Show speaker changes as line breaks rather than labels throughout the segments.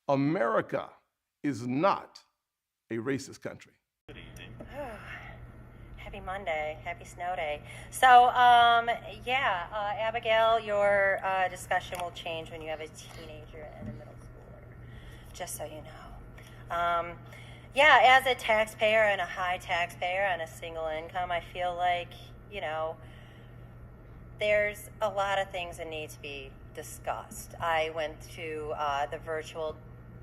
America is not a racist country.
Happy Monday, happy snow day. So, Abigail, your discussion will change when you have a teenager and a middle schooler, just so you know. As a taxpayer and a high taxpayer on a single income, I feel like, there's a lot of things that need to be discussed. I went to the virtual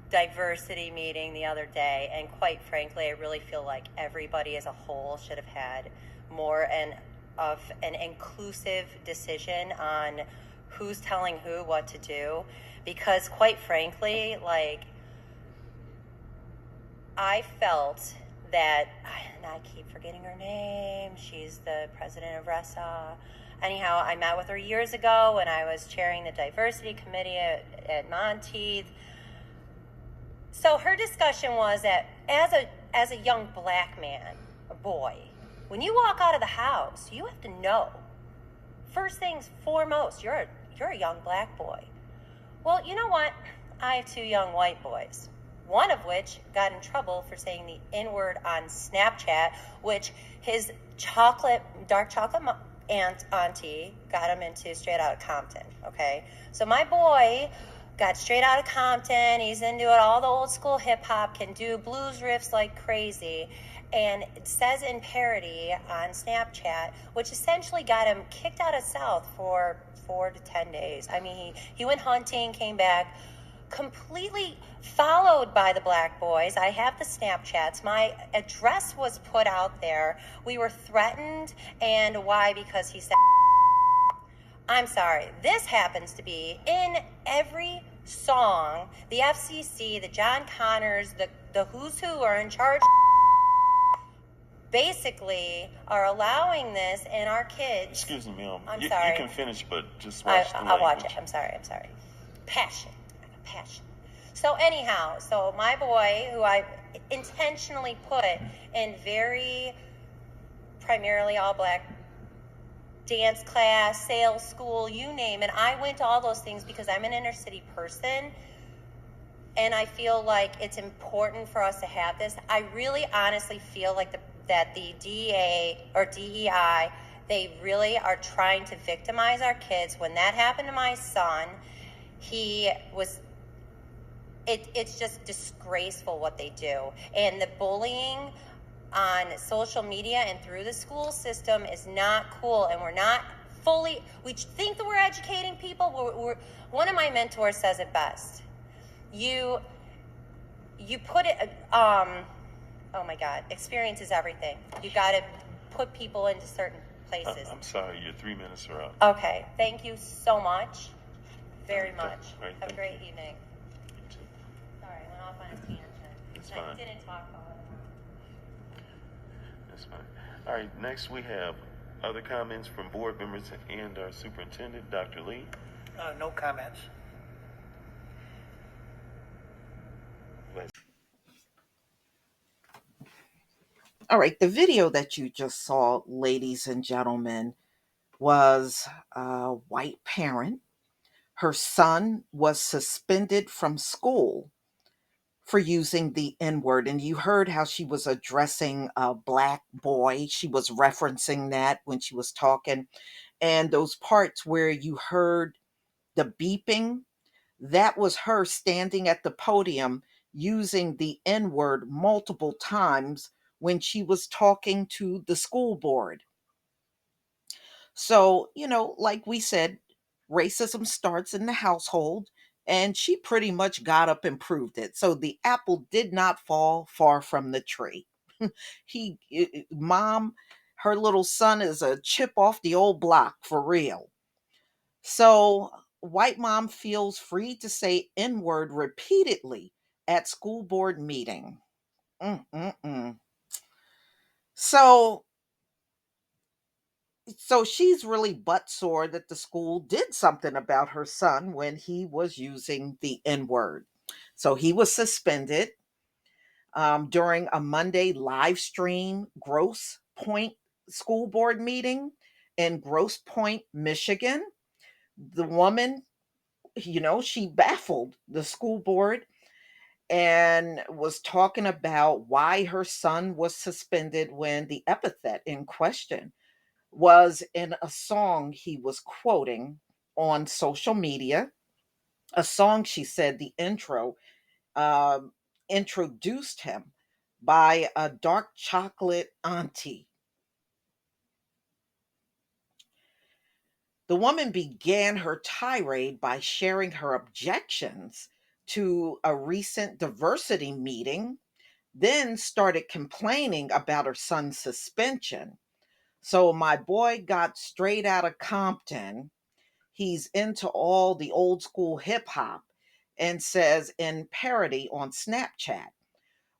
diversity meeting the other day, and quite frankly, I really feel like everybody as a whole should have had more of an inclusive decision on who's telling who what to do, because quite frankly, like, I felt that, and I keep forgetting her name, she's the president of RESA. Anyhow, I met with her years ago when I was chairing the diversity committee at Monteith. So her discussion was that as a young black man, a boy, when you walk out of the house, you have to know, first things foremost, you're a young black boy. Well, you know what? I have two young white boys, one of which got in trouble for saying the N-word on Snapchat, which his dark chocolate auntie got him into straight out of Compton, okay? So my boy got straight out of Compton. He's into it, all the old school hip hop, can do blues riffs like crazy, and it says in parody on Snapchat, which essentially got him kicked out of South for 4 to 10 days. I mean, he went hunting, came back, completely followed by the black boys. I have the Snapchats. My address was put out there. We were threatened, and why? Because he said, I'm sorry, this happens to be in every song. The FCC, the John Connors, the who's who are in charge basically are allowing this, and our kids.
Excuse me, ma'am.
I'm sorry.
You can finish, but just watch the language.
I'll watch it. I'm sorry. Passion. So anyhow, my boy, who I intentionally put in very primarily all black dance class, sales school, you name it. I went to all those things because I'm an inner city person, and I feel like it's important for us to have this. I really honestly feel like that the DEA or DEI, they really are trying to victimize our kids. When that happened to my son, it's just disgraceful what they do. And the bullying on social media and through the school system is not cool, and we're not we think that we're educating people. One of my mentors says it best. You put it, oh my God, experience is everything. You got to put people into certain places.
I'm sorry, your 3 minutes are up.
Okay, thank you so much, very much. Have a great evening.
You too.
Sorry, I went off on a tangent.
It's
I
fine.
didn't talk about it.
That's fine. All right, next we have other comments from board members and our superintendent, Dr. Lee.
No comments.
All right, the video that you just saw, ladies and gentlemen, was a white parent. Her son was suspended from school for using the N-word. And you heard how she was addressing a black boy. She was referencing that when she was talking. And those parts where you heard the beeping, that was her standing at the podium using the N-word multiple times when she was talking to the school board. So, like we said, racism starts in the household, and she pretty much got up and proved it. So the apple did not fall far from the tree. Mom, her little son is a chip off the old block for real. So white mom feels free to say N-word repeatedly at school board meeting. Mm-mm-mm. So she's really butt sore that the school did something about her son when he was using the N-word. So he was suspended during a Monday live stream Grosse Point school board meeting in Grosse Point, Michigan. The woman, she baffled the school board and was talking about why her son was suspended when the epithet in question was in a song he was quoting on social media. A song, she said, the intro um, introduced him by a dark chocolate auntie. The woman began her tirade by sharing her objections to a recent diversity meeting, then started complaining about her son's suspension. So, my boy got straight out of Compton. He's into all the old school hip hop and says in parody on Snapchat,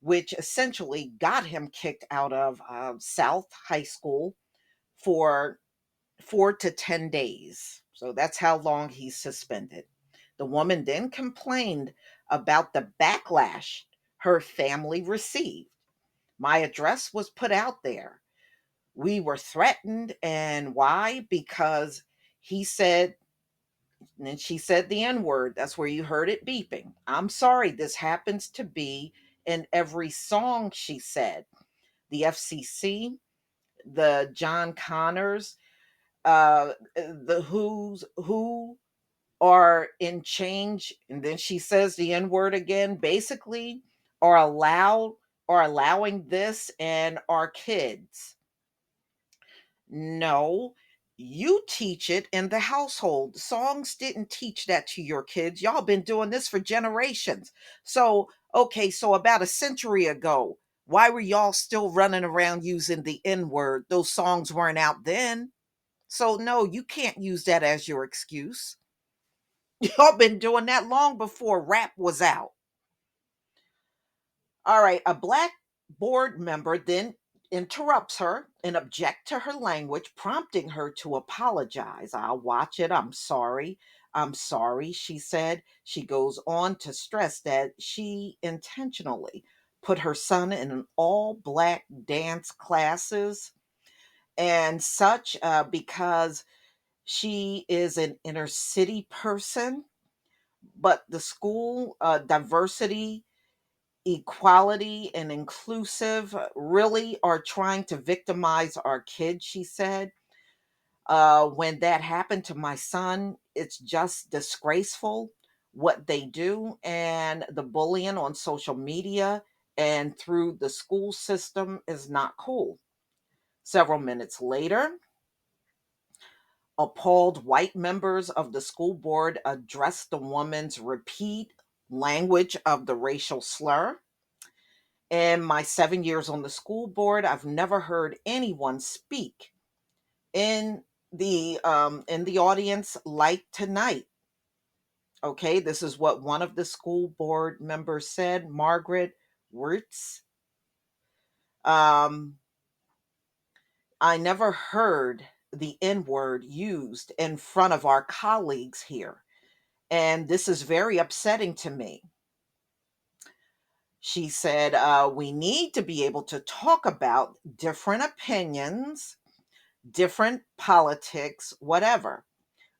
which essentially got him kicked out of South High School for 4 to 10 days. So that's how long he's suspended. The woman then complained about the backlash her family received. My address was put out there. We were threatened. And why? Because he said, and she said the N word. That's where you heard it beeping. I'm sorry, this happens to be in every song, she said. The FCC, the John Connors, the who are in change, and then she says the N word again, basically are allowing this and our kids. No, you teach it in the household. Songs didn't teach that to your kids. Y'all been doing this for generations. So, okay, so about a century ago, why were y'all still running around using the N word? Those songs weren't out then. So, no, you can't use that as your excuse. Y'all been doing that long before rap was out. All right, a black board member then interrupts her and object to her language, prompting her to apologize. I'll watch it. I'm sorry. I'm sorry, she said. She goes on to stress that she intentionally put her son in an all black dance classes and such because she is an inner city person, but the school diversity, equality, and inclusive really are trying to victimize our kids, she said. When that happened to my son, it's just disgraceful what they do, and the bullying on social media and through the school system is not cool. Several minutes later, appalled white members of the school board addressed the woman's repeat language of the racial slur. In my 7 years on the school board, I've never heard anyone speak in the audience like tonight. Okay, this is what one of the school board members said, Margaret Wirtz. Um, I never heard the N word used in front of our colleagues here, and this is very upsetting to me. She said, we need to be able to talk about different opinions, different politics, whatever,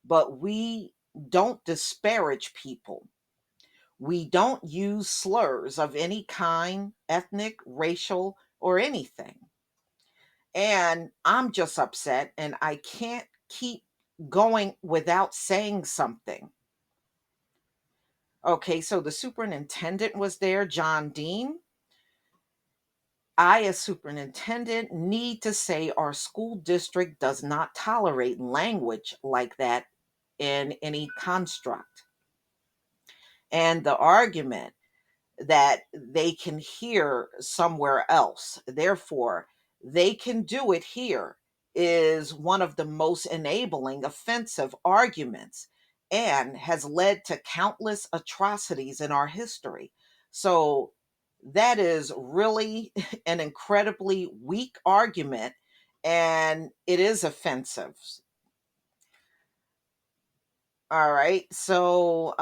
but we don't disparage people. We don't use slurs of any kind, ethnic, racial, or anything. And I'm just upset and I can't keep going without saying something. Okay, so the superintendent was there, John Dean. I, as superintendent, need to say our school district does not tolerate language like that in any construct. And the argument that they can hear somewhere else, therefore, they can do it here, is one of the most enabling, offensive arguments and has led to countless atrocities in our history. So, that is really an incredibly weak argument and it is offensive. All right. So,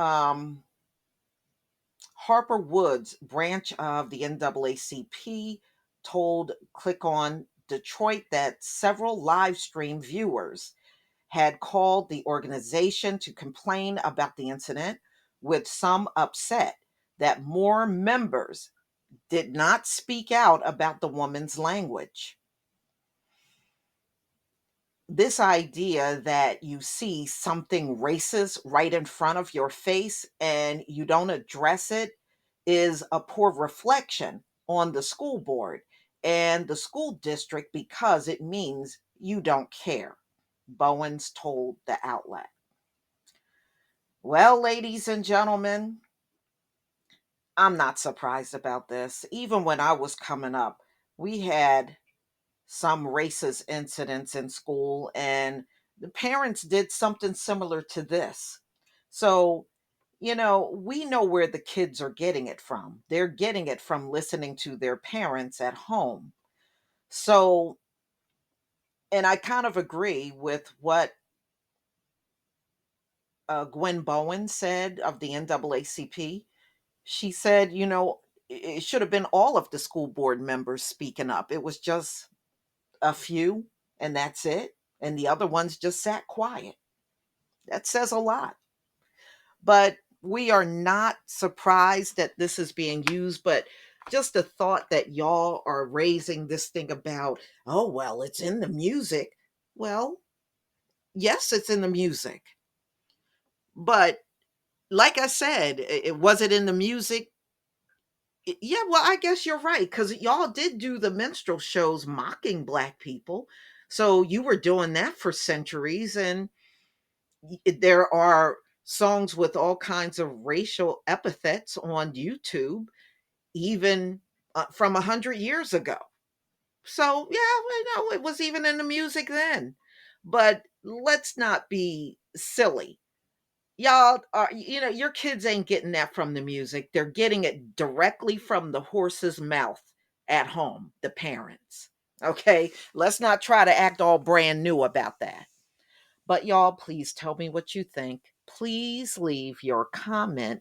Harper Woods, branch of the NAACP, told Click on Detroit that several live stream viewers had called the organization to complain about the incident, with some upset that more members did not speak out about the woman's language. This idea that you see something racist right in front of your face and you don't address it is a poor reflection on the school board and the school district because it means you don't care. Bowens told the outlet. Well, ladies and gentlemen, I'm not surprised about this. Even when I was coming up, we had some racist incidents in school, and the parents did something similar to this. So, we know where the kids are getting it from. They're getting it from listening to their parents at home. So, and I kind of agree with what Gwen Bowen said of the NAACP. She said, it should have been all of the school board members speaking up. It was just a few, and that's it. And the other ones just sat quiet. That says a lot. But we are not surprised that this is being used, but just the thought that y'all are raising this thing about, oh, well, it's in the music. Well, yes, it's in the music. But like I said, was it in the music? Yeah, well, I guess you're right, because y'all did do the minstrel shows mocking Black people. So you were doing that for centuries, and there are songs with all kinds of racial epithets on YouTube, even from 100 years ago. So yeah, well, no, it was even in the music then. But let's not be silly. Y'all are, your kids ain't getting that from the music. They're getting it directly from the horse's mouth at home, the parents. Okay, let's not try to act all brand new about that. But y'all, please tell me what you think. Please leave your comment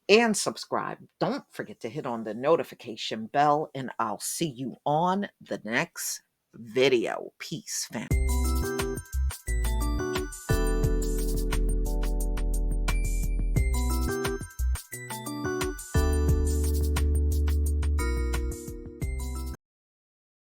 and subscribe. Don't forget to hit on the notification bell, and I'll see you on the next video. Peace, fam.